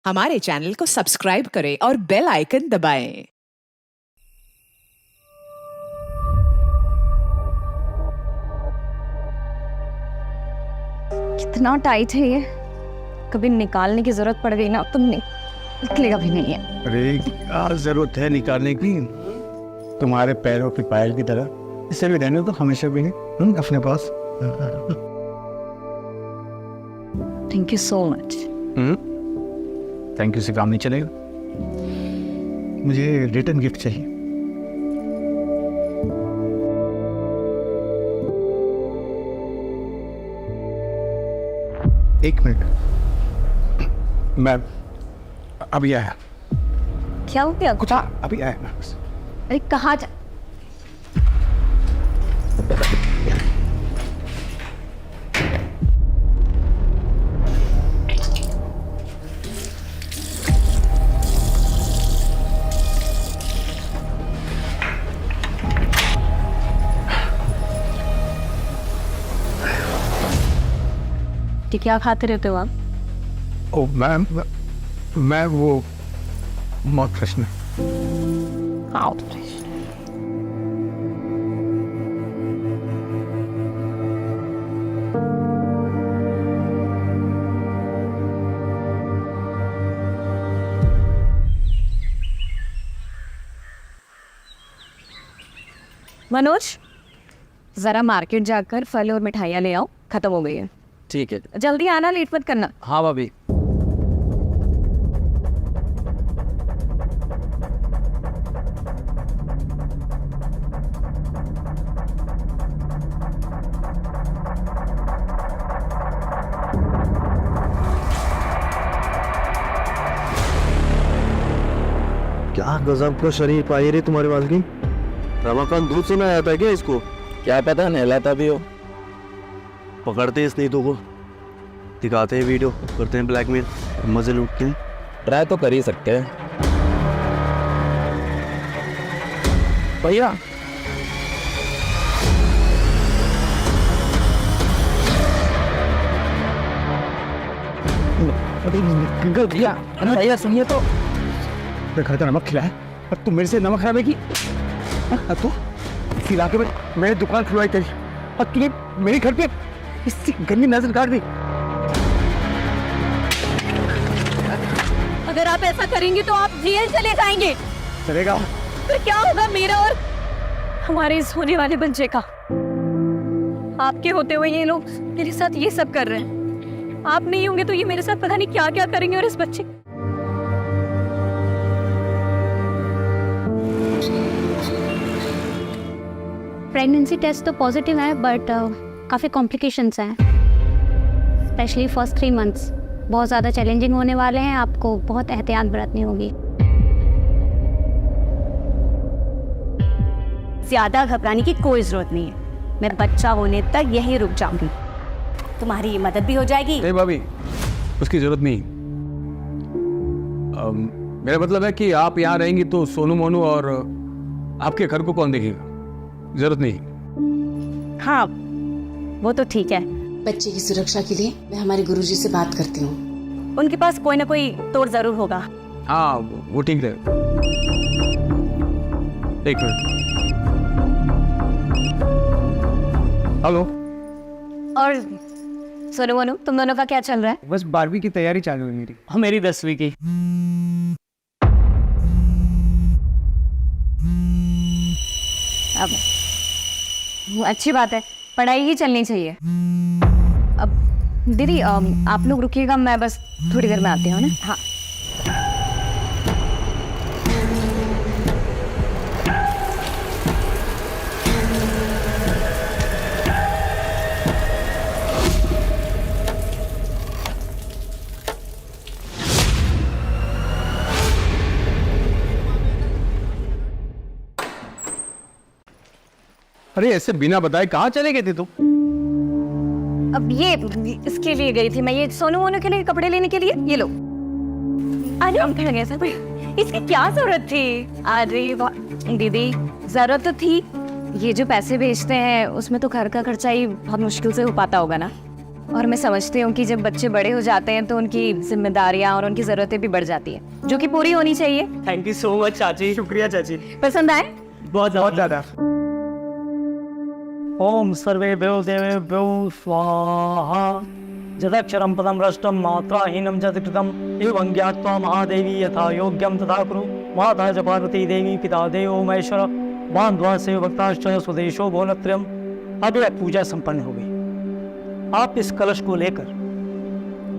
हमारे चैनल को सब्सक्राइब करें और बेल आइकन दबाएं। कितना टाइट है ये, कभी निकालने की जरूरत पड़ गई ना तो निकलेगा भी नहीं है। अरे क्या जरूरत है निकालने की, तुम्हारे पैरों की पायल की तरह इसे भी रहने तो हमेशा भी है अपने पास। Thank you so much. Thank you से काम नहीं चलेगा, मुझे रिटर्न गिफ्ट चाहिए। एक मिनट, मैं अभी आया। क्या हो गया? कुछ अभी आया मैं बस। अरे कहाँ जा? क्या खाते रहते हो आप? ओ मैं वो मौत फ्रेश में। Mouth fresh. मनोज, जरा मार्केट जाकर फल और मिठाइयाँ ले आओ, खत्म हो गई है। ठीक है। जल्दी आना, लेट मत करना। हाँ भाभी। क्या गजब का शरीर पाई रे तुम्हारे वाल की। रमाकांत दूध से ना आता है क्या इसको? क्या पता नहलाता भी हो। पकड़ते हैं इस नीतू को, दिखाते हैं वीडियो, करते हैं ब्लैकमेल, मजे लूटते हैं। ट्राई तो कर ही सकते हैं भैया। भैया भैया सुनिए तो। मैं घर का नमक खिलाया और तू मेरे से नमक खराबे की। तू इस इलाके में मैंने दुकान खुलवाई तेरी और तूने मेरे घर पे इससे गंदी नजर काट दी। अगर आप ऐसा करेंगे तो आप जेल चले जाएंगे। चलेगा फिर क्या होगा मेरा और हमारे इस होने वाले बच्चे का? आपके होते हुए ये लोग मेरे साथ ये सब कर रहे हैं। आप नहीं होंगे तो ये मेरे साथ पता नहीं क्या क्या करेंगे। और इस बच्चे प्रेगनेंसी टेस्ट तो पॉजिटिव है बट काफ़ी कॉम्प्लिकेशंस हैं, स्पेशली फर्स्ट 3 मंथ्स बहुत ज़्यादा चैलेंजिंग होने वाले हैं। आपको बहुत एहतियात बरतनी होगी। ज्यादा घबराने की कोई जरूरत नहीं है, मैं बच्चा होने तक यहीं रुक जाऊंगी, तुम्हारी मदद भी हो जाएगी। नहीं भाभी, उसकी जरूरत नहीं। मेरा मतलब है कि आप यहाँ रहेंगी तो सोनू मोनू और आपके घर को कौन देखेगा? जरूरत नहीं। हाँ वो तो ठीक है। बच्चे की सुरक्षा के लिए मैं हमारे गुरुजी से बात करती हूँ। उनके पास कोई ना कोई तोड़ जरूर होगा। हाँ वो ठीक है। एक मिनट। हेलो। और सोनू मोनू, तुम दोनों का क्या चल रहा है? बस 12वीं की तैयारी चालू है मेरी। हाँ मेरी 10वीं की। अब अच्छी बात है, पढ़ाई ही चलनी चाहिए। अब दीदी आप लोग रुकिएगा, मैं बस थोड़ी देर में आती हूँ ना। हाँ अरे ऐसे बिना बताए कहाँ चले गए थे तुम? अब ये इसके लिए गई थी मैं, ये सोनू मोनू के लिए कपड़े लेने के लिए। ये लो। अरे हम कह गए सर, इसकी क्या जरूरत थी? अरे दीदी जरूरत तो थी। ये जो पैसे भेजते हैं उसमें तो घर का खर्चा ही बहुत मुश्किल से हो पाता होगा ना। और मैं समझती हूँ कि जब बच्चे बड़े हो जाते हैं तो उनकी जिम्मेदारियाँ और उनकी ज़रूरतें भी बढ़ जाती हैं, जो कि पूरी होनी चाहिए। थैंक यू सो मच चाची। शुक्रिया चाची। पसंद आए? बहुत ज़्यादा। ओम सर्वेभ्यो देवेभ्यो स्वाहा जदक्षरं पदं रष्टं मात्राहीनं च कृतम् एवं ज्ञात्वा महादेवी यथा योग्यं तथा कुरु माता च पार्वती देवी पिता देवो महेश्वर बांधवा से भक्ताश्च स्वदेशो भोलत्रयम्। अब यह पूजा संपन्न हो गई। आप इस कलश को लेकर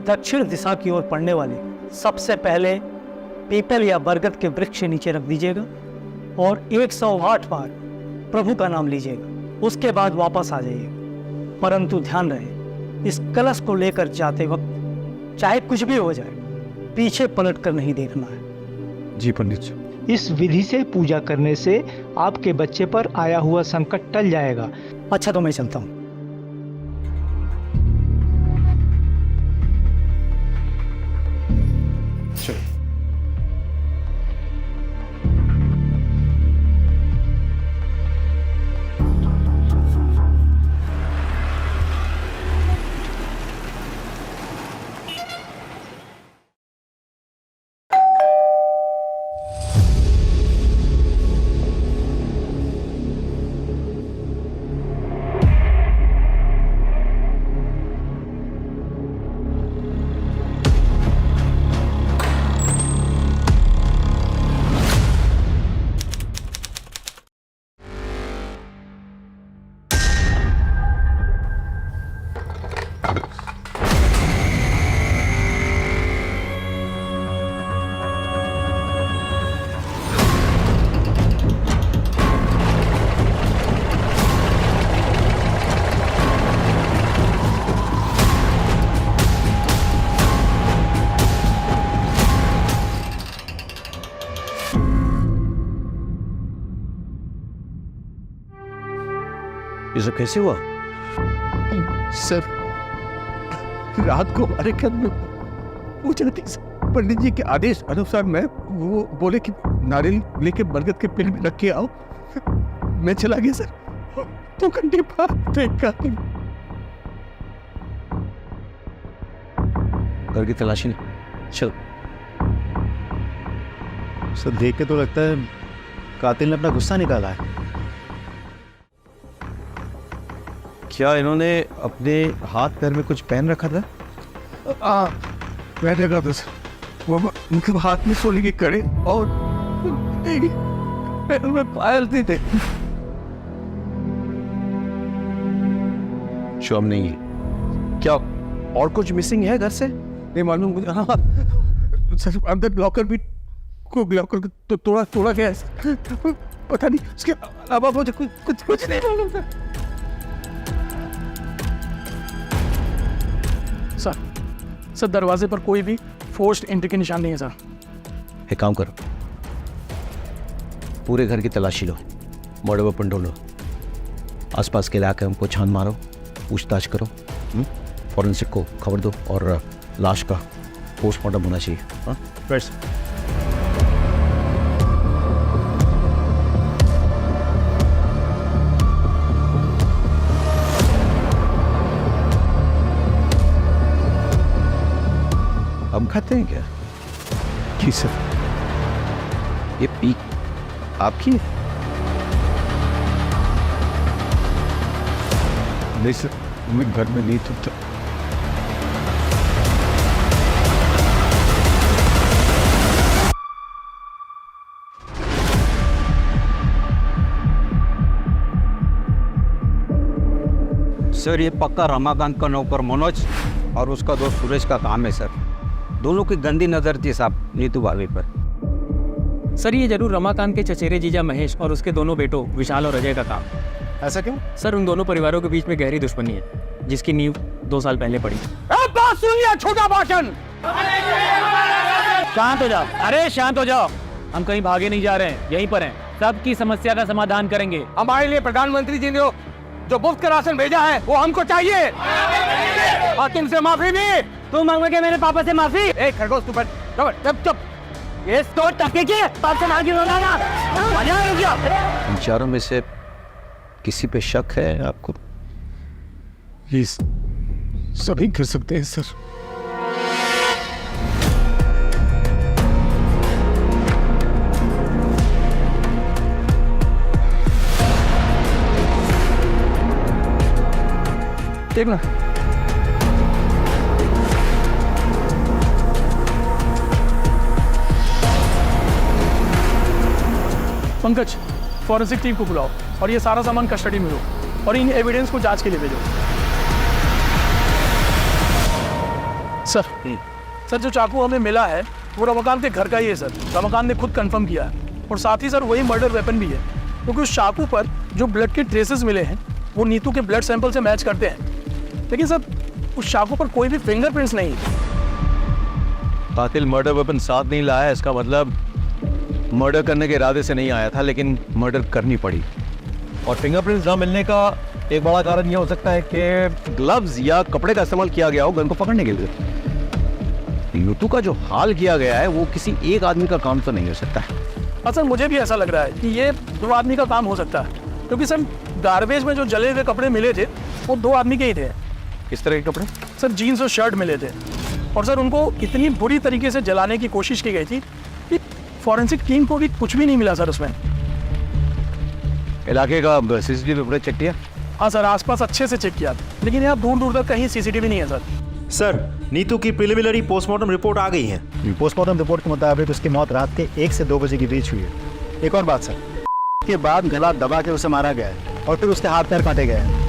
दक्षिण दिशा की ओर पड़ने वाले सबसे पहले पीपल या बरगद के वृक्ष के नीचे रख दीजिएगा और 108 बार प्रभु का नाम लीजिएगा। उसके बाद वापस आ जाइएगा। परंतु ध्यान रहे, इस कलश को लेकर जाते वक्त चाहे कुछ भी हो जाए, पीछे पलट कर नहीं देखना है। जी पंडित जी। इस विधि से पूजा करने से आपके बच्चे पर आया हुआ संकट टल जाएगा। अच्छा तो मैं चलता हूँ। ये सब कैसे हुआ? सर, रात को हमारे घर में पूजा थी सर। पंडित जी के आदेश अनुसार मैं वो बोले कि नारियल लेके बरगद के पेड़ में रख के आओ। मैं चला गया सर। 2 घंटे बाद देखा घर की तलाशी नहीं। चल। सर, देख के तो लगता है कातिल ने अपना गुस्सा निकाला है। क्या इन्होंने अपने हाथ पैर में कुछ पहन रखा था? मैं देखा था सर, वो उनके हाथ में सोने की कड़े और पैर में पायल थे। शॉप नहीं है क्या? और कुछ मिसिंग है घर से? नहीं मालूम मुझे। हाँ सर, अंदर लॉकर भी को लॉकर तो तोड़ा गया है। पता नहीं उसके अलावा मुझे कुछ नहीं मालूम था। सर दरवाजे पर कोई भी फोर्स्ड एंट्री के निशान नहीं है सर। एक काम करो, पूरे घर की तलाशी लो, बड़े वेपन ढूंढो, आसपास के इलाके हमको छान मारो, पूछताछ करो, फॉरेंसिक को खबर दो और लाश का पोस्टमार्टम होना चाहिए। हाँ बस। हम खाते हैं क्या? जी सर। ये पीक आपकी है? नहीं सर, मैं घर में नहीं था। सर, ये पक्का रमाकांत का नौकर मनोज और उसका दोस्त सुरेश का काम है सर। दोनों की गंदी नजर थी साहब नीतू भाभी पर। सर, ये जरूर रमाकांत के चचेरे जीजा महेश और उसके दोनों बेटों विशाल और अजय का काम। ऐसा क्यों? सर, उन दोनों परिवारों के बीच में गहरी दुश्मनी है, जिसकी नींव 2 साल पहले पड़ी। बात सुनिए, छोटा भाषण। शांत हो जाओ। अरे शांत हो जाओ, हम कहीं भागे नहीं जा रहे हैं, यहीं पर हैं। सबकी समस्या का समाधान करेंगे। हमारे लिए प्रधानमंत्री जी ने जो मुफ्त का राशन भेजा है वो हमको चाहिए और तुमसे माफी भी। तुम मांगोगे मेरे पापा से माफी? एक खरगोश तू बैठ। चुप। ये तो टके के पाप से मांगी होना ना। इन चारों में से किसी पे शक है आपको? प्लीज सभी कर सकते हैं सर। देखना पंकज, फॉरेंसिक टीम को बुलाओ और ये सारा सामान कस्टडी में लो और इन एविडेंस को जांच के लिए भेजो। सर जो चाकू हमें मिला है वो रमाकांत के घर का ही है सर। रमाकांत ने खुद कंफर्म किया है और साथ ही सर वही मर्डर वेपन भी है, क्योंकि उस चाकू पर जो ब्लड के ट्रेसेस मिले हैं वो नीतू के ब्लड सैंपल से मैच करते हैं, लेकिन सर उस चाकू पर कोई भी फिंगरप्रिंट्स नहीं है। कातिल मर्डर वेपन साथ नहीं लाया, इसका मतलब मर्डर करने के इरादे से नहीं आया था, लेकिन मर्डर करनी पड़ी। और फिंगरप्रिंट्स ना मिलने का एक बड़ा कारण यह हो सकता है कि ग्लव्स या कपड़े का इस्तेमाल किया गया हो गन को पकड़ने के लिए। नीतू का जो हाल किया गया है वो किसी एक आदमी का काम तो नहीं हो सकता है। हाँ सर, मुझे भी ऐसा लग रहा है कि ये 2 आदमी का काम हो सकता है, क्योंकि सर गार्बेज में जो जले हुए कपड़े मिले थे वो 2 आदमी के ही थे। किस तरह के कपड़े? सर जीन्स और शर्ट मिले थे और सर उनको इतनी बुरी तरीके से जलाने की कोशिश की गई थी कि फॉरेंसिक टीम को भी कुछ भी नहीं मिला सर उसमें। इलाके का सीसीटीवी फुटेज चेक किया? हाँ सर, आसपास अच्छे से चेक किया, लेकिन यहाँ दूर दूर तक कहीं सीसीटीवी नहीं है सर। सर, नीतू की प्रिलिमिनरी पोस्टमार्टम रिपोर्ट आ गई है। पोस्टमार्टम रिपोर्ट के मुताबिक उसकी मौत रात के 1 से 2 बजे के बीच हुई है। एक और बात सर, के बाद गला दबा के उसे मारा गया है और फिर उसके हाथ पैर काटे गए हैं।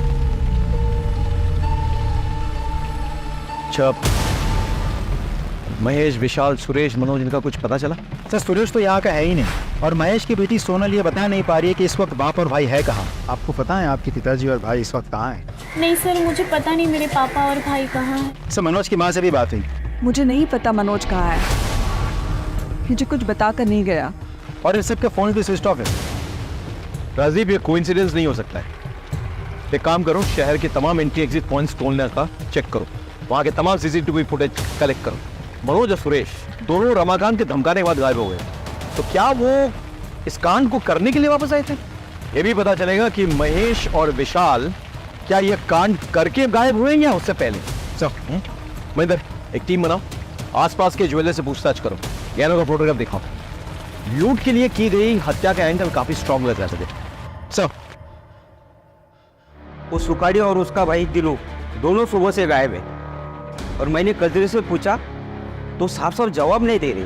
महेश, विशाल, सुरेश, मनोज, इनका कुछ पता चला? सर सुरेश तो यहाँ का है ही नहीं और महेश की बेटी सोनल ये बता नहीं पा रही है कि इस वक्त बाप और भाई है कहाँ। आपको पता है आपके पिताजी और भाई इस वक्त कहाँ हैं? नहीं सर, मुझे पता नहीं मेरे पापा और भाई कहाँ हैं। सर मनोज की माँ से भी बात हुई। मुझे नहीं पता मनोज कहाँ है, मुझे कुछ बता कर नहीं गया। और इन सबके फोन भी स्विच ऑफ है। राजीव, ये कोइंसिडेंस नहीं हो सकता है। एक काम करो, शहर के तमाम एंट्री एग्जिट पॉइंट्स टोलने का चेक करो, वहाँ के तमाम सीसीटीवी फुटेज कलेक्ट करो। मनोज और सुरेश दोनों रमाकांत के धमकाने के बाद गायब हो गए, तो क्या वो इस कांड को करने के लिए वापस आए थे? ये भी पता चलेगा कि महेश और विशाल क्या ये कांड करके गायब हुए या उससे पहले। चल महेंद्र, एक टीम बनाओ, आसपास के ज्वेलर से पूछताछ करो, गहनों का फोटोग्राफ दिखाओ। लूट के लिए की गई हत्या का एंगल काफी स्ट्रॉन्ग लग रहा है। सर, वो सुकाड़ी और उसका भाई दिलू दोनों सुबह से गायब है और मैंने कजरी से पूछा तो साफ साफ जवाब नहीं दे रही।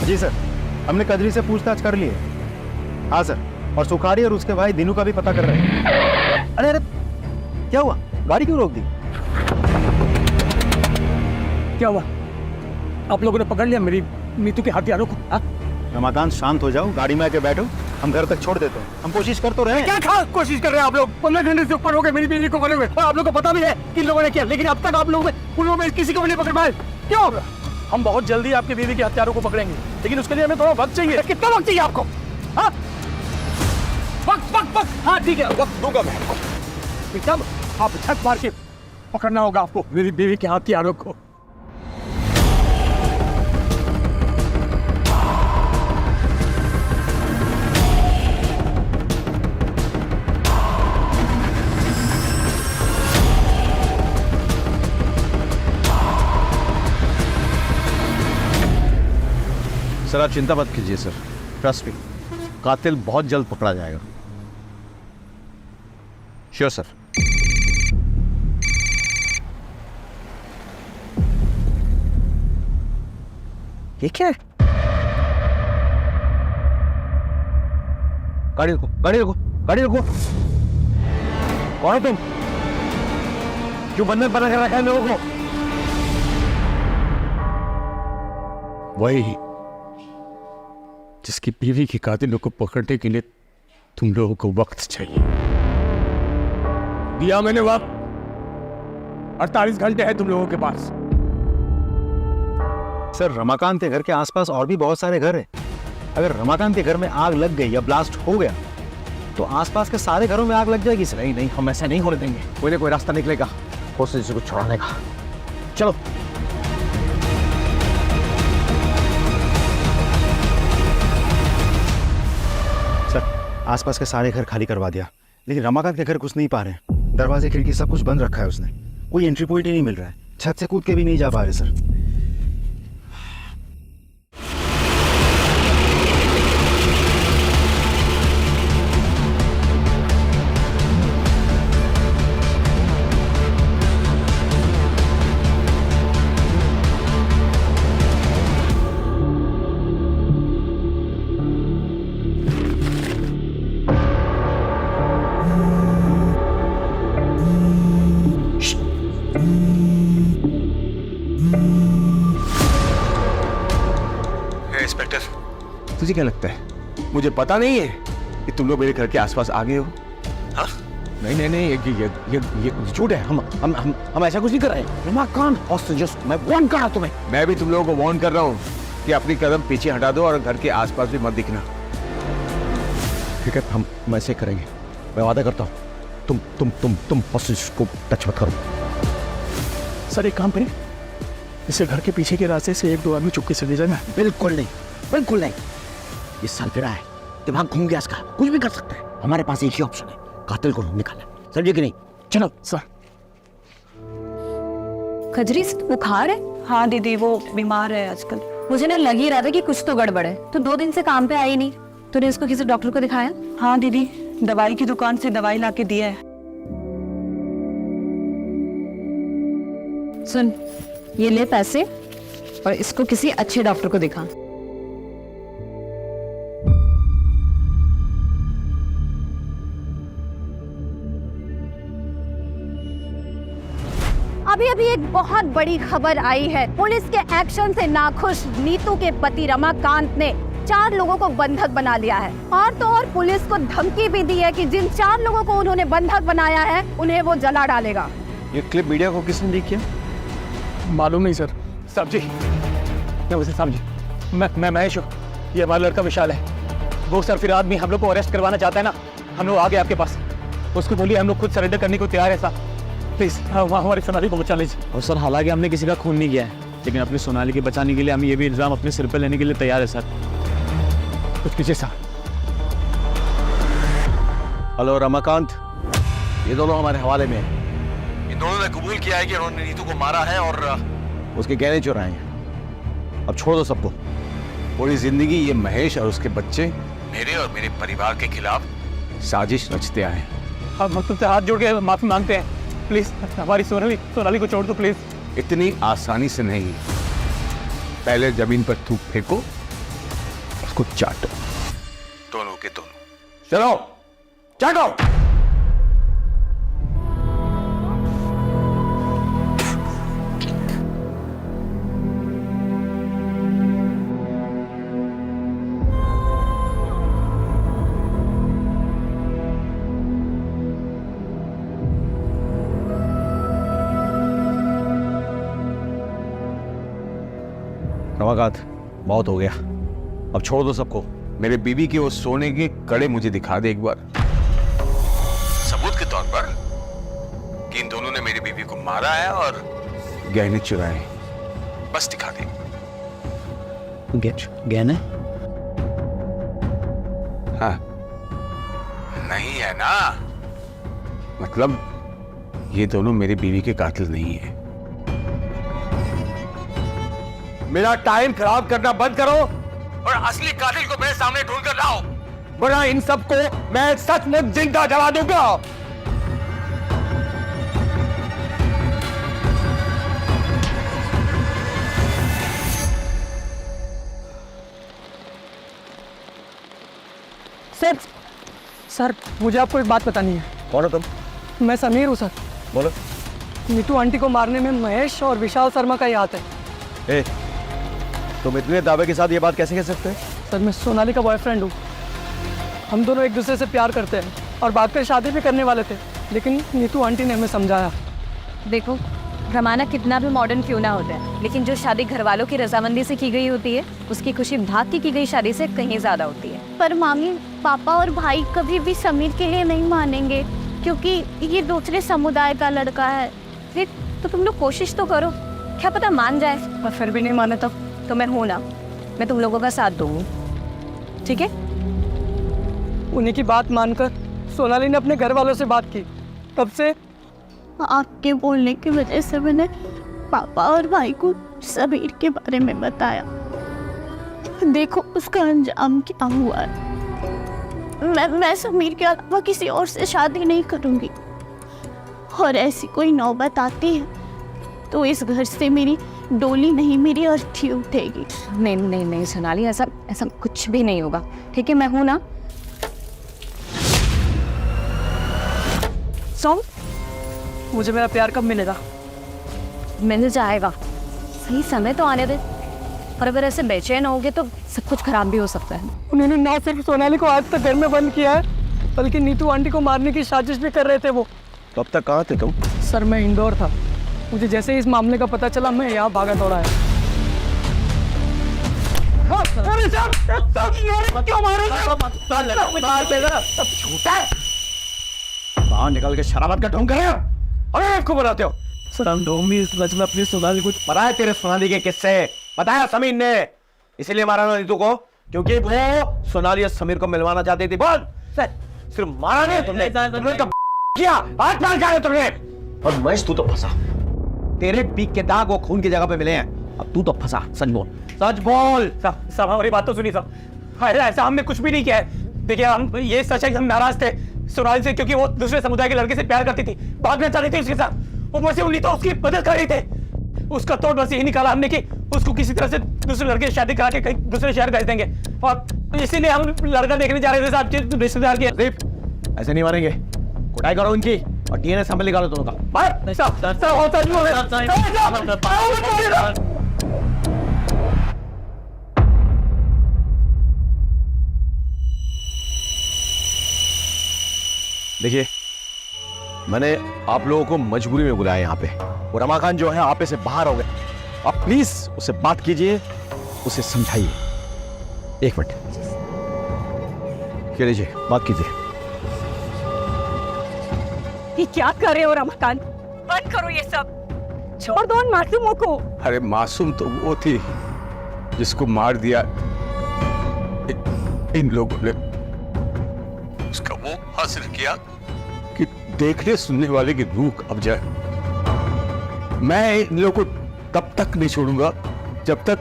जी सर, हमने कजरी से पूछताछ कर ली है। हाँ सर, और सुखारी और उसके भाई दिनू का भी पता कर रहे हैं। अरे अरे क्या हुआ, गाड़ी क्यों रोक दी? क्या हुआ? आप लोगों ने पकड़ लिया मेरी नीतू के हथियारों को? रमाकांत शांत हो जाओ, गाड़ी में आके बैठो, हम घर तक छोड़ देते हैं। हम कोशिश कर तो रहे हैं। क्या कोशिश कर रहे हैं आप लोग? 15 घंटे से ऊपर हो गए मेरी बीवी को मरे हुए और आप लोगों को पता भी है किन लोगों ने किया, लेकिन अब तक आप लोगों में किसी को भी नहीं पकड़ पाए। क्यों होगा? हम बहुत जल्दी आपकी बीवी के हत्यारों को पकड़ेंगे, लेकिन उसके लिए हमें थोड़ा वक्त चाहिए। कितना वक्त चाहिए आपको? हाँ वक्त। हाँ ठीक है, वक्त दूंगा मैं आपको। तब आप छत मार के पकड़ना होगा आपको मेरी बीवी के हथियारों को। सर आप चिंता मत कीजिए सर, ट्रस्ट मी, कातिल बहुत जल्द पकड़ा जाएगा। Sure sir. ये क्या है? गाड़ी रुको, गाड़ी रुको, गाड़ी रुको। कौन हो तुम? क्यों बंधन बना कर रखा है लोगों को? वही जिसकी बीवी के कातिलों को पकड़ने के लिए तुम लोगों को वक्त चाहिए। दिया मैंने वक्त, 48 घंटे है तुम लोगों के पास। सर रमाकांत के घर के आसपास और भी बहुत सारे घर हैं अगर रमाकांत के घर में आग लग गई या ब्लास्ट हो गया तो आसपास के सारे घरों में आग लग जाएगी सर। नहीं नहीं, हम ऐसा नहीं होने देंगे। कोई ना कोई रास्ता निकलेगा होस्टेज को छुड़ाने का। चलो। सर, आसपास के सारे घर खाली करवा दिया, लेकिन रमाकांत के घर घुस नहीं पा रहे हैं। दरवाजे खिड़की सब कुछ बंद रखा है उसने। कोई एंट्री पॉइंट ही नहीं मिल रहा है। छत से कूद के भी नहीं जा पा रहे सर। इंस्पेक्टर, तुझे क्या लगता है मुझे पता नहीं है कि तुम लोग मेरे घर के आसपास आ गए हो? हाँ? नहीं नहीं नहीं, ये झूठ है। हम ऐसा कुछ नहीं कर रहे हैं। रमाकांत हॉस्टेजेस, मैं वार्न कर रहा हूं तुम्हें। मैं भी तुम लोगों को वार्न कर रहा हूँ कि अपनी कदम पीछे हटा दो और घर के आसपास भी मत दिखना। ठीक है, हम ऐसे करेंगे। मैं वादा करता हूँ तुम हॉस्टेज को टच मत करो। सर एक काम करें, इसे घर के पीछे के रास्ते से 1-2 आदमी चुपके से ले जाना। बिल्कुल नहीं, बिल्कुल नहीं। इस साल फिर है, दिमाग घूम गया इसका, कुछ भी कर सकता है। हमारे पास एक ही ऑप्शन है, कातिल को निकालना। समझे कि नहीं? चलो सर। खजरी बुखार है? हाँ दीदी, वो बीमार है आजकल। मुझे ना लग ही रहा था कि कुछ तो गड़बड़ है। तो 2 दिन से काम पे आई नहीं। तूने इसको किसी डॉक्टर को दिखाया? हाँ दीदी, दवाई की दुकान से दवाई लाके दिया है। सुन, ये ले पैसे और इसको किसी अच्छे डॉक्टर को दिखा। अभी एक बहुत बड़ी खबर आई है। पुलिस के एक्शन से नाखुश नीतू के पति रमाकांत ने 4 लोगों को बंधक बना लिया है। और तो और पुलिस को धमकी भी दी है कि जिन 4 लोगों को उन्होंने बंधक बनाया है उन्हें वो जला डालेगा। ये क्लिप मीडिया को किसने लीक किया? मालूम नहीं सर। साहब जी, मैं उसे साहब जी, मैं महेश हूँ। ये हमारा लड़का विशाल है। वो सर फिर आदमी हम लोग को अरेस्ट करवाना चाहता है ना, हम लोग आ गए आपके पास। उसको बोलिए हम लोग खुद सरेंडर करने को तैयार है साहब। प्लीज हमारी सोनाली को बचा लीजिए। और सर, हालांकि हमने किसी का खून नहीं किया है, लेकिन अपनी सोनाली के बचाने के लिए हम ये भी इल्जाम अपने सिर पर लेने के लिए तैयार है सर। कुछ कीजिए साहब। हेलो रमाकांत, ये दोनों हमारे हवाले में हैं। इन दोनों ने कबूल किया है कि उन्होंने नीतू को मारा है और उसके गहने चुराए हैं। अब छोड़ दो सबको। पूरी जिंदगी ये महेश और उसके बच्चे मेरे और मेरे परिवार के खिलाफ साजिश रचते आए। हम तुमसे हाथ जोड़ के माफी मांगते हैं। प्लीज हमारी सोनाली को छोड़ दो प्लीज। इतनी आसानी से नहीं। पहले जमीन पर थूक फेंको, उसको चाटो, दोनों के दोनों। चलो चाटो। रमाकांत, बहुत हो गया, अब छोड़ दो सबको। मेरे बीवी के वो सोने के कड़े मुझे दिखा दे एक बार, सबूत के तौर पर कि इन दोनों ने मेरी बीवी को मारा है और गहने चुराए। बस दिखा दे। गहने? हाँ, नहीं है ना, मतलब ये दोनों मेरी बीवी के कातिल नहीं है। मेरा टाइम खराब करना बंद करो और असली कातिल को मेरे सामने ढूंढ कर लाओ, वरना इन सबको मैं सचमुच जिंदा जला दूंगा। सर मुझे आपको एक बात बतानी है। कौन हो तुम? मैं समीर हूँ सर। बोलो। नीतू आंटी को मारने में महेश और विशाल शर्मा का ही हाथ है। तुम इतने दावे के साथ ये बात कैसे कह सकते हो? सर मैं सोनाली का बॉयफ्रेंड हूँ। हम दोनों एक दूसरे से प्यार करते हैं और बात कर शादी भी करने वाले थे, लेकिन नीतू आंटी ने हमें समझाया। देखो, रमाना कितना भी मॉडर्न क्यों ना होता है, लेकिन जो शादी घर वालों की रजामंदी से की गई होती है उसकी खुशी भाग की गई शादी से कहीं ज़्यादा होती है। पर मामी, पापा और भाई कभी भी समीर के लिए नहीं मानेंगे क्योंकि ये दूसरे समुदाय का लड़का है। फिर तो तुम लोग कोशिश तो करो, क्या पता मान जाए। और फिर भी नहीं माने तो मैं हूँ ना, मैं तुम लोगों का साथ दूँगी, ठीक है? उन्हीं की बात मानकर सोनाली ने अपने घर वालों से बात की। तब से आपके बोलने की वजह से मैंने पापा और भाई को समीर के बारे में बताया। देखो उसका अंजाम क्या हुआ है। मैं समीर के अलावा किसी और से शादी नहीं करूंगी, और ऐसी कोई नौबत आती है तो इस घर से मेरी डोली नहीं, मेरी अर्थी उठेगी। नहीं नहीं नहीं सोनाली, ऐसा कुछ भी नहीं होगा, ठीक है? मैं हूं ना। सो मुझे मेरा प्यार कब मिलेगा? मिल जाएगा, सही समय तो आने दे। और अगर ऐसे बेचैन होगे तो सब कुछ खराब भी हो सकता है। उन्होंने ना सिर्फ सोनाली को आज तक घर में बंद किया है, बल्कि नीतू आंटी को मारने की साजिश भी कर रहे थे वो। तो अब तक कहाँ थे तुम? सर मैं इंदौर था, मुझे जैसे ही इस मामले का पता चला मैं यहाँ भागा दौड़ा है। बाहर निकल के शराबत का ढोंग कर रहे हो? अरे आपको बनाते हो? सर हम ढोंग भी इस सच में अपनी सोनाली कुछ पता है तेरे सोनाली के किस्से? बताया समीर ने, इसीलिए मारा ना नीतू को, क्योंकि वो सोनाली और समीर को मिलवाना चाहती थी। बोल, सिर्फ मारा नहीं तुमने तो किया, हाथ मार जाए तुमने। और महेश तू तो फंसा, तेरे पीक के दाग वो खून की जगह पे मिले हैं, अब तू तो फंसा। सच बोल, सच बोल। सब हमारी बात तो सुनी सब। अरे ऐसा हमने कुछ भी नहीं किया है। देखिए हम ये सच है कि हम नाराज थे सोनाली से, क्योंकि वो दूसरे समुदाय के लड़के से प्यार करती थी, भागना चाहती थी उसके साथ। ऊपर से उन्हीं तो उसकी मदद कर रही थे। उसका तोड़ बस यही निकाला हमने कि उसको किसी तरह से दूसरे लड़के से शादी करा के कहीं दूसरे शहर भेज देंगे, और इसीलिए हम लड़का देखने जा रहे थे साहब के रिश्तेदार के। ऐसे नहीं मारेंगे, कुटाई करो उनकी और डीएनए सैंपल निकालो दोनों का। देखिए, मैंने आप लोगों को मजबूरी में बुलाया यहाँ पे, और रमाकांत जो है आपे से बाहर हो गए। आप प्लीज उससे बात कीजिए, उसे समझाइए। एक मिनट, लीजिए बात कीजिए। ये क्या कर रहे हो रमाकांत? बंद करो ये सब, छोड़ दो उन मासूमों को। अरे मासूम तो वो थी जिसको मार दिया इन लोगों ने। उसका वो हासिल किया कि देखने सुनने वाले की रूह अब जाए। मैं इन लोगों को तब तक नहीं छोड़ूंगा जब तक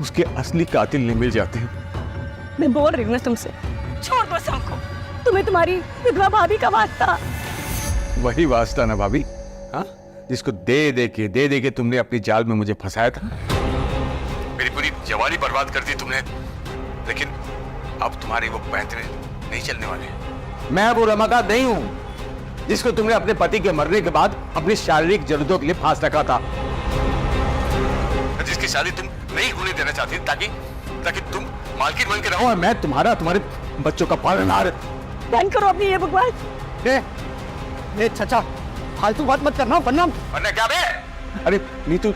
उसके असली कातिल नहीं मिल जाते। मैं बोल रही हूँ ना तुमसे, छोड़ दो सबको। तुम्हें तुम्हारी विधवा भाभी का वास्ता। वही वास्ता ना भाभी, हाँ, जिसको दे दे के तुमने अपनी जाल में मुझे फंसाया था। मेरी पूरी जवानी बर्बाद कर दी तुमने, लेकिन अब तुम्हारी वो पैंतरे नहीं चलने वाले। मैं वो रमाकांत नहीं हूं जिसको तुमने अपने पति के मरने के बाद अपनी शारीरिक जरूरतों के लिए फांस रखा था, जिसकी शादी तुम नहीं होने देना चाहती ताकि तुम मालकिन बन के रहो और मैं तुम्हारे बच्चों का पालनहार। बंद करो अपनी ये बकवास। चाचा, फालतू बात मत करना, वरना क्या बे? अरे नीतू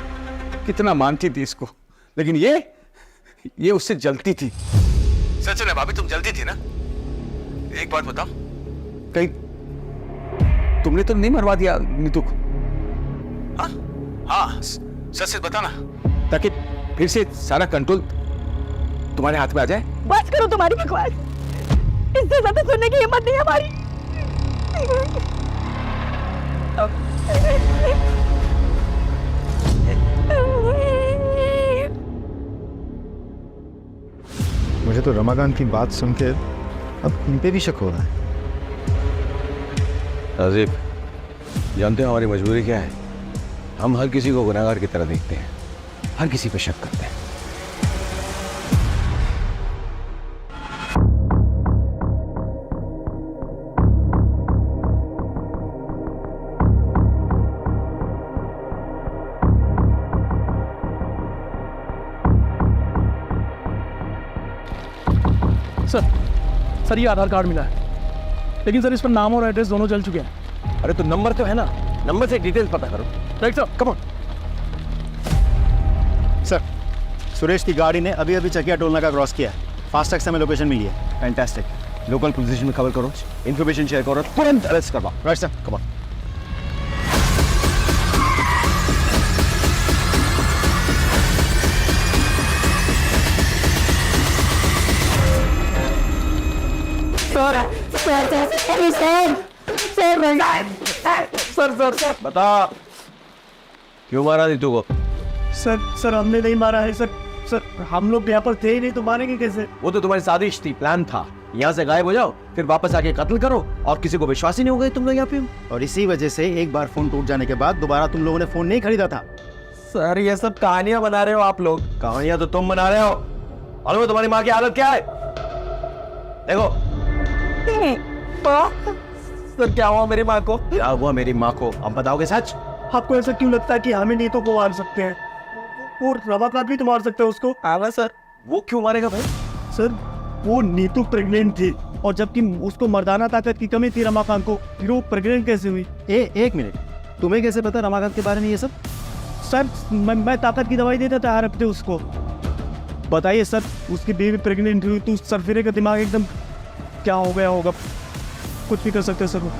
कितना मानती थी इसको, लेकिन ये उससे जलती थी। सच है भाभी, तुम जलती थी ना। एक बात बताओ, कहीं तुमने तो नहीं मरवा दिया नीतू को? हाँ, सच से बताना, ताकि फिर से सारा कंट्रोल तुम्हारे हाथ में आ जाए। बस करो तुम्हारी बकवास, इससे ज्यादा सुनने की हिम्मत नहीं हमारी। मुझे तो रमाकांत की बात सुन के अब इन पे भी शक हो रहा है। राजीव, जानते हो हमारी मजबूरी क्या है? हम हर किसी को गुनहगार की तरह देखते हैं, हर किसी पे शक करते हैं। सर ये आधार कार्ड मिला है, लेकिन सर इस पर नाम और एड्रेस दोनों जल चुके हैं। अरे तो नंबर तो है ना, नंबर से डिटेल्स पता करो। Right sir. Come on. Sir, Suresh की गाड़ी ने अभी अभी चकिया टोल नाका क्रॉस किया है। फास्टैग से हमें लोकेशन मिली है। फैंटास्टिक। लोकल पोजीशन में खबर करो, इन्फॉर्मेशन शेयर करो, तुरंत अरेस्ट करवाओ। Right sir. Come on. Sir बता क्यों मारा नीतू को? सर हमने नहीं मारा है सर। सर हम लोग यहाँ पर थे ही नहीं तो मारेंगे कैसे? वो तो तुम्हारी साजिश थी, प्लान था। यहाँ से गायब हो जाओ, फिर वापस आके कत्ल करो, और किसी को विश्वास ही नहीं हो गए तुम लोग यहाँ पे। और इसी वजह से एक बार फोन टूट जाने के बाद दोबारा तुम लोगों ने फोन नहीं खरीदा था। सर ये सब कहानियां बना रहे हो आप लोग। कहानियां तो तुम बना रहे हो। और वो तुम्हारी माँ की हालत क्या है देखो। सर क्या हुआ मेरी माँ को? क्या हुआ मेरी माँ को? अब बताओगे सच? आपको ऐसा क्यों लगता है कि हमें नीतू को मार सकते हैं? वो रमाकांत भी तो मार सकते हैं उसको। हाँ सर। वो क्यों मारेगा भाई? सर वो नीतू प्रेग्नेंट थी और जबकि उसको मर्दाना ताकत की कमी थी रमाकांत को, फिर वो प्रेग्नेंट कैसे हुई? एक मिनट, तुम्हें कैसे पता रमाकांत के बारे में ये सब? सर मैं ताकत की दवाई देता था हर हफ्ते उसको। बताइए सर, उसकी बीवी प्रेग्नेंट हुई तो सरफिरे का दिमाग एकदम क्या हो गया होगा। कुछ भी कर सकते सर वो।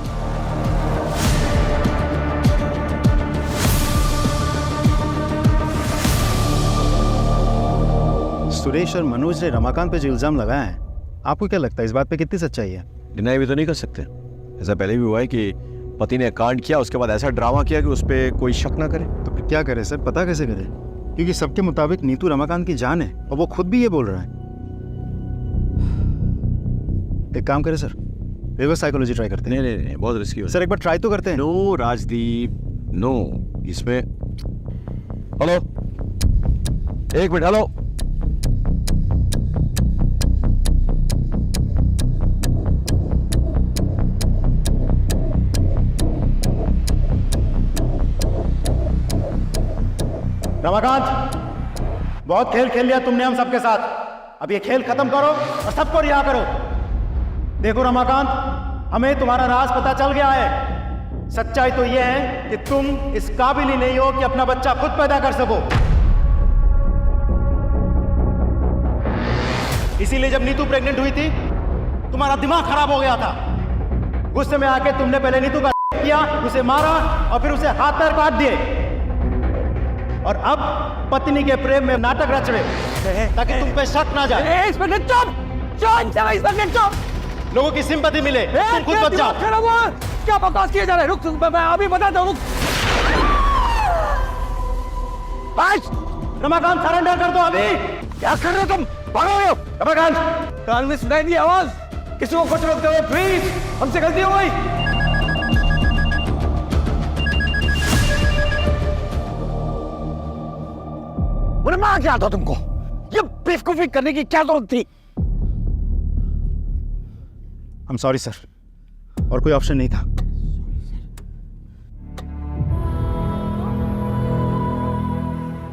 सुरेश और मनोज ने रमाकांत पे जो इल्जाम लगाया है, आपको क्या लगता है इस बात पे कितनी सच्चाई है? डिनाई भी तो नहीं कर सकते। ऐसा पहले भी हुआ है कि पति ने कांड किया, उसके बाद ऐसा ड्रामा किया कि उस पर कोई शक ना करे। तो फिर क्या करे सर, पता कैसे करे? क्योंकि सबके मुताबिक नीतू रमाकांत की जान है और वो खुद भी ये बोल रहा है। एक काम करे सर, रिवर्स साइकोलॉजी ट्राई करते हैं। नहीं, बहुत रिस्की हो सर एक बार ट्राई तो करते हैं। No Rajdeep, no. इसमें हेलो, एक मिनट, हेलो। रमाकांत, बहुत खेल खेल लिया तुमने हम सबके साथ। अब ये खेल खत्म करो और सबको रिहा करो। देखो रमाकांत, हमें तुम्हारा राज पता चल गया है। सच्चाई तो यह है कि तुम इस काबिल ही नहीं हो कि अपना बच्चा खुद पैदा कर सको। इसीलिए जब नीतू प्रेग्नेंट हुई थी तुम्हारा दिमाग खराब हो गया था। गुस्से में आके तुमने पहले नीतू का किया, उसे मारा और फिर उसे हाथ पैर काट दिए। और अब पत्नी के प्रेम में नाटक रच रहे ताकि तुम पे शक ना जाए। लोगों की सिंपैथी मिले, तुम खुद बच जाओ। क्या बकवास किया जा रहा है? रुक, मैं अभी बताता हूँ। रमाकांत सरेंडर कर दो अभी। क्या कर रहे हो तुम? भागो रहे हो? रमाकांत, कान में सुनाई दी आवाज, किसी को कुछ रोकते हुए, प्लीज, हमसे गलती हो गई। बोले मार क्या था तुमको? ये बेवकूफी करने की क्या जरूरत थी? I'm sorry सर, और कोई ऑप्शन नहीं था।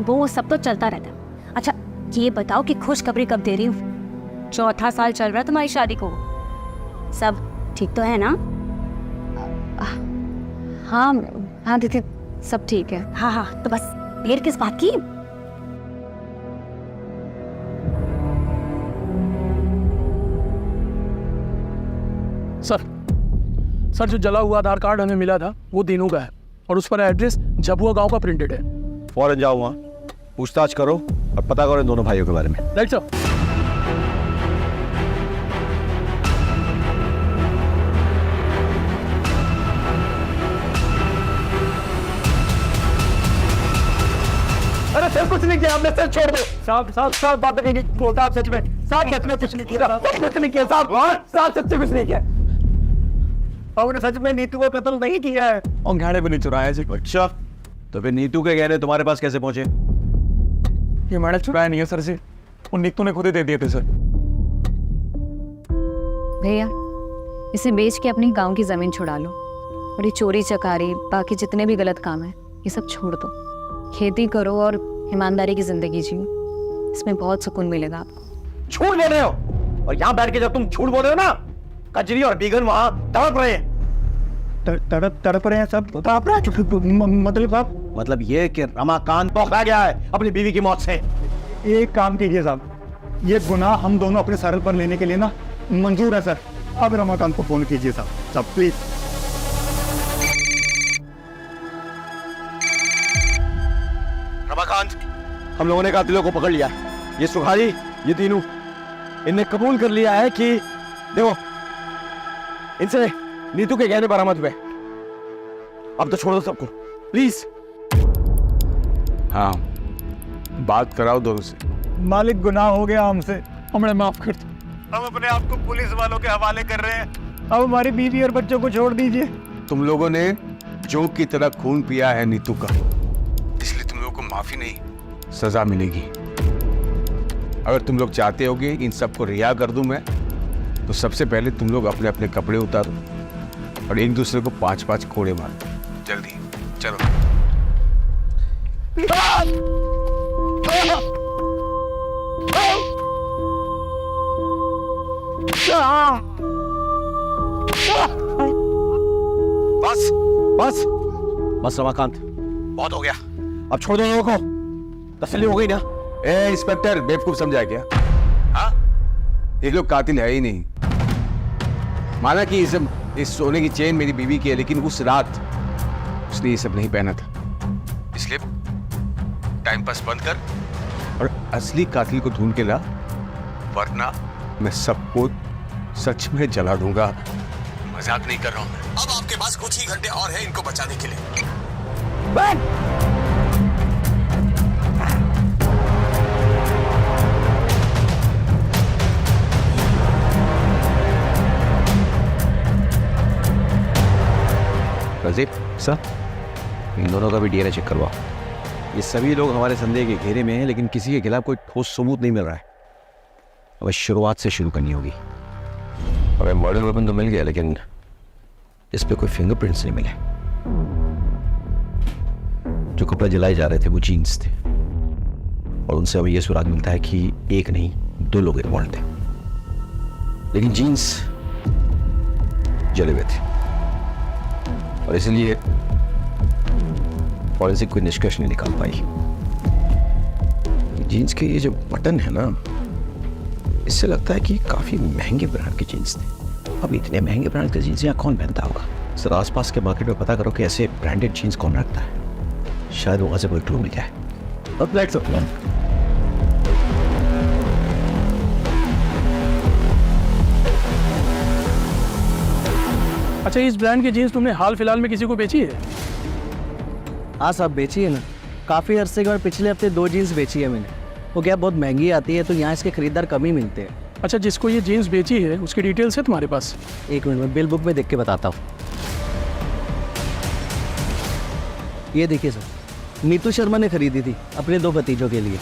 वो सब तो चलता रहता। अच्छा ये बताओ कि खुशखबरी कब दे रही हूँ? 4था साल चल रहा है तुम्हारी शादी को। सब ठीक तो है ना? हाँ दीदी, सब ठीक है। हाँ तो बस देर किस बात की? सर जो जला हुआ आधार कार्ड हमें मिला था वो दीनू का है और उस पर एड्रेस झबुआ गांव का प्रिंटेड है। फौरन जाओ वहाँ, पूछताछ करो और पता करो इन दोनों भाइयों के बारे में। Right sir. अरे सर कुछ नहीं किया हमने, सर छोड़ दो। साहब बात नहीं बोलता आप सच में। साहब सच में कुछ नहीं किया। कुछ नहीं किया साहब सच्चे कुछ नहीं किया। और सच में नीतू को कत्ल नहीं किया है और गहने भी नहीं चुराए जी। अच्छा, तो फिर नीतू के गहने तुम्हारे पास कैसे पहुंचे? ये मैंने चुराया नहीं है सर जी, वो नीतू ने खुद ही दे दिए थे सर। भैया इसे बेच के अपनी गांव की जमीन छुड़ा लो और ये चोरी चकारी बाकी जितने भी गलत काम है ये सब छोड़ दो। खेती करो और ईमानदारी की जिंदगी जियो, इसमें बहुत सुकून मिलेगा आपको। झूठ बोल रहे हो, और यहाँ बैठ के जब तुम झूठ बोल रहे हो ना, कजरी और बीगन वहां तड़प रहे हैं। तड़प रहे हैं सब। तड़प रहे हैं मतलब साहब? मतलब ये कि रमाकांत पकड़ा गया है अपनी बीवी की मौत से। एक काम कीजिए साहब, ये गुनाह हम दोनों अपने सर पर लेने के लिए ना मंजूर है सर। अब रमाकांत को फोन कीजिए साहब प्लीज। रमाकांत, हम लोगों ने कातिलों को पकड़ लिया। ये सुखारी, ये तीनों, इनने कबूल कर लिया है कि देखो इनसे नीतू के गहने बरामद हुए। अब तो छोड़ दो सबको प्लीज। हाँ, बात कराओ दोनों से। मालिक, गुनाह हो गया हमसे, हमें माफ कर दो। हम अपने आप को पुलिस वालों के हवाले कर रहे हैं। अब हमारी बीवी और बच्चों को छोड़ दीजिए। तुम लोगों ने जोंक की तरह खून पिया है नीतू का, इसलिए तुम लोगों को माफी नहीं, सजा मिलेगी। अगर तुम लोग चाहते होगे इन सबको रिहा कर दूं मैं, तो सबसे पहले तुम लोग अपने अपने कपड़े उतारो और एक दूसरे को 5-5 कोड़े मारो। जल्दी चलो। बस बस बस रमाकांत, बहुत हो गया। अब छोड़ दो लोगों को। तसल्ली हो गई ना? ए इंस्पेक्टर, बेवकूफ समझा क्या? हाँ, ये लोग कातिल है ही नहीं। माना कि इस सोने की चेन मेरी बीवी की है, लेकिन उस रात उसने ये सब नहीं पहना था। इसलिए टाइम पास बंद कर और असली कातिल को ढूंढ के ला, वरना मैं सबको सच में जला दूंगा। मजाक नहीं कर रहा हूं मैं। अब आपके पास कुछ ही घंटे और हैं इनको बचाने के लिए। रजीब सर, इन दोनों का भी डीएनए चेक करवाओ। ये सभी लोग हमारे संदेह के घेरे में हैं, लेकिन किसी के खिलाफ कोई ठोस सबूत नहीं मिल रहा है। अब शुरुआत से शुरू करनी होगी। हमें मर्डर वेपन तो मिल गया, लेकिन इस पे कोई फिंगरप्रिंट्स नहीं मिले। जो कपड़े जलाए जा रहे थे वो जीन्स थे, और उनसे हमें यह सुराग मिलता है कि एक नहीं 2 लोग इन्वॉल्व थे, लेकिन जीन्स जले हुए थे, और इसलिए फॉरेंसिक कोई निष्कर्ष नहीं निकाल पाई। जीन्स के ये जो बटन है ना, इससे लगता है कि काफी महंगे ब्रांड के जीन्स थे। अब इतने महंगे ब्रांड के जीन्स यहाँ कौन पहनता होगा? सर, आसपास के मार्केट में पता करो कि ऐसे ब्रांडेड जीन्स कौन रखता है। शायद वहां से कोई क्लू मिल जाए। अब लेट्स गो। अच्छा, इस ब्रांड की जीन्स तुमने हाल फिलहाल में किसी को बेची है? हाँ साहब, बेची है ना। काफ़ी अरसे के बाद पिछले हफ्ते 2 जीन्स बेची है मैंने। वो क्या बहुत महंगी आती है, तो यहाँ इसके खरीदार कम ही मिलते हैं। अच्छा, जिसको ये जीन्स बेची है उसकी डिटेल्स है तुम्हारे पास? एक मिनट में बिल बुक में देख के बताता हूँ। ये देखिए सर, नीतू शर्मा ने खरीदी थी अपने 2 भतीजों के लिए।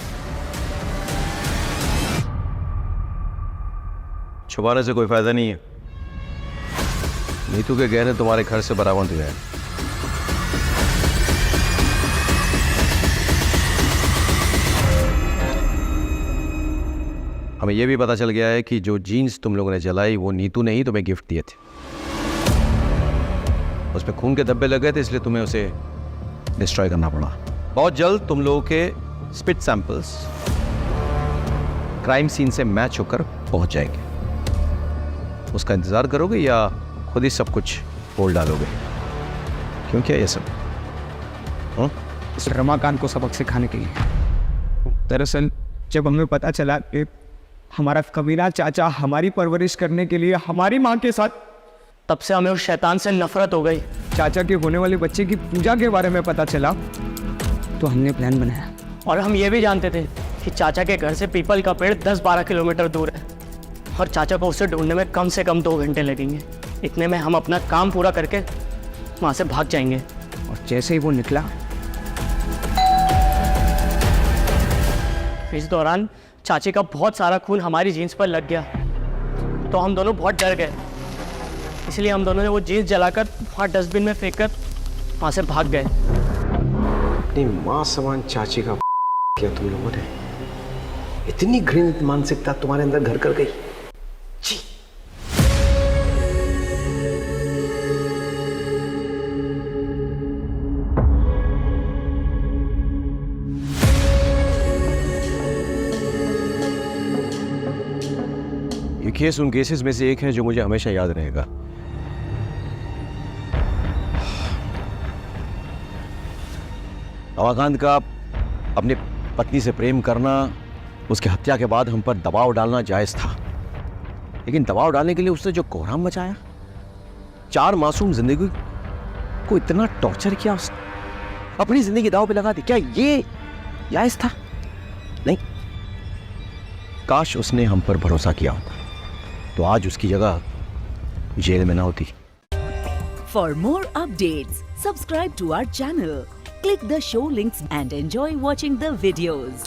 छुपाने से कोई फायदा नहीं है। नीतू के गहने तुम्हारे घर से बरामद हुए हैं। हमें यह भी पता चल गया है कि जो जीन्स तुम लोगों ने जलाई वो नीतू ने ही तुम्हें गिफ्ट दिए थे। उसमें खून के धब्बे लगे थे, इसलिए तुम्हें उसे डिस्ट्रॉय करना पड़ा। बहुत जल्द तुम लोगों के स्पिट सैंपल्स क्राइम सीन से मैच होकर पहुंच जाएंगे। उसका इंतजार करोगे या खुद ही सब कुछ बोल डालोगे? क्यों, क्या ये सब? रमाकांत को सबक सिखाने के लिए। दरअसल जब हमें पता चला कि हमारा कमीना चाचा हमारी परवरिश करने के लिए हमारी माँ के साथ, तब से हमें उस शैतान से नफरत हो गई। चाचा के होने वाले बच्चे की पूजा के बारे में पता चला तो हमने प्लान बनाया। और हम ये भी जानते थे कि चाचा के घर से पीपल का पेड़ 10-12 किलोमीटर दूर है, और चाचा को उसे ढूंढने में कम से कम 2 घंटे लगेंगे। इतने में हम अपना काम पूरा करके वहाँ से भाग जाएंगे। और जैसे ही वो निकला, इस दौरान चाची का बहुत सारा खून हमारी जीन्स पर लग गया, तो हम दोनों बहुत डर गए। इसलिए हम दोनों ने वो जीन्स जलाकर वहाँ डस्टबिन में फेंक कर वहाँ से भाग गए। अपनी माँ समान चाची का किया तुम लोगों ने। इतनी घृणित मानसिकता तुम्हारे अंदर घर कर गई। छी। केस उन केसेस में से एक है जो मुझे हमेशा याद रहेगा। रमाकांत का अपनी पत्नी से प्रेम करना, उसकी हत्या के बाद हम पर दबाव डालना जायज था, लेकिन दबाव डालने के लिए उसने जो कोहराम मचाया, 4 मासूम जिंदगी को इतना टॉर्चर किया, उसने अपनी जिंदगी दांव पे लगा दी, क्या ये जायज था? नहीं। काश उसने हम पर भरोसा किया होता तो आज उसकी जगह जेल में ना होती। For more updates, subscribe to our channel, click the show links and enjoy watching the videos.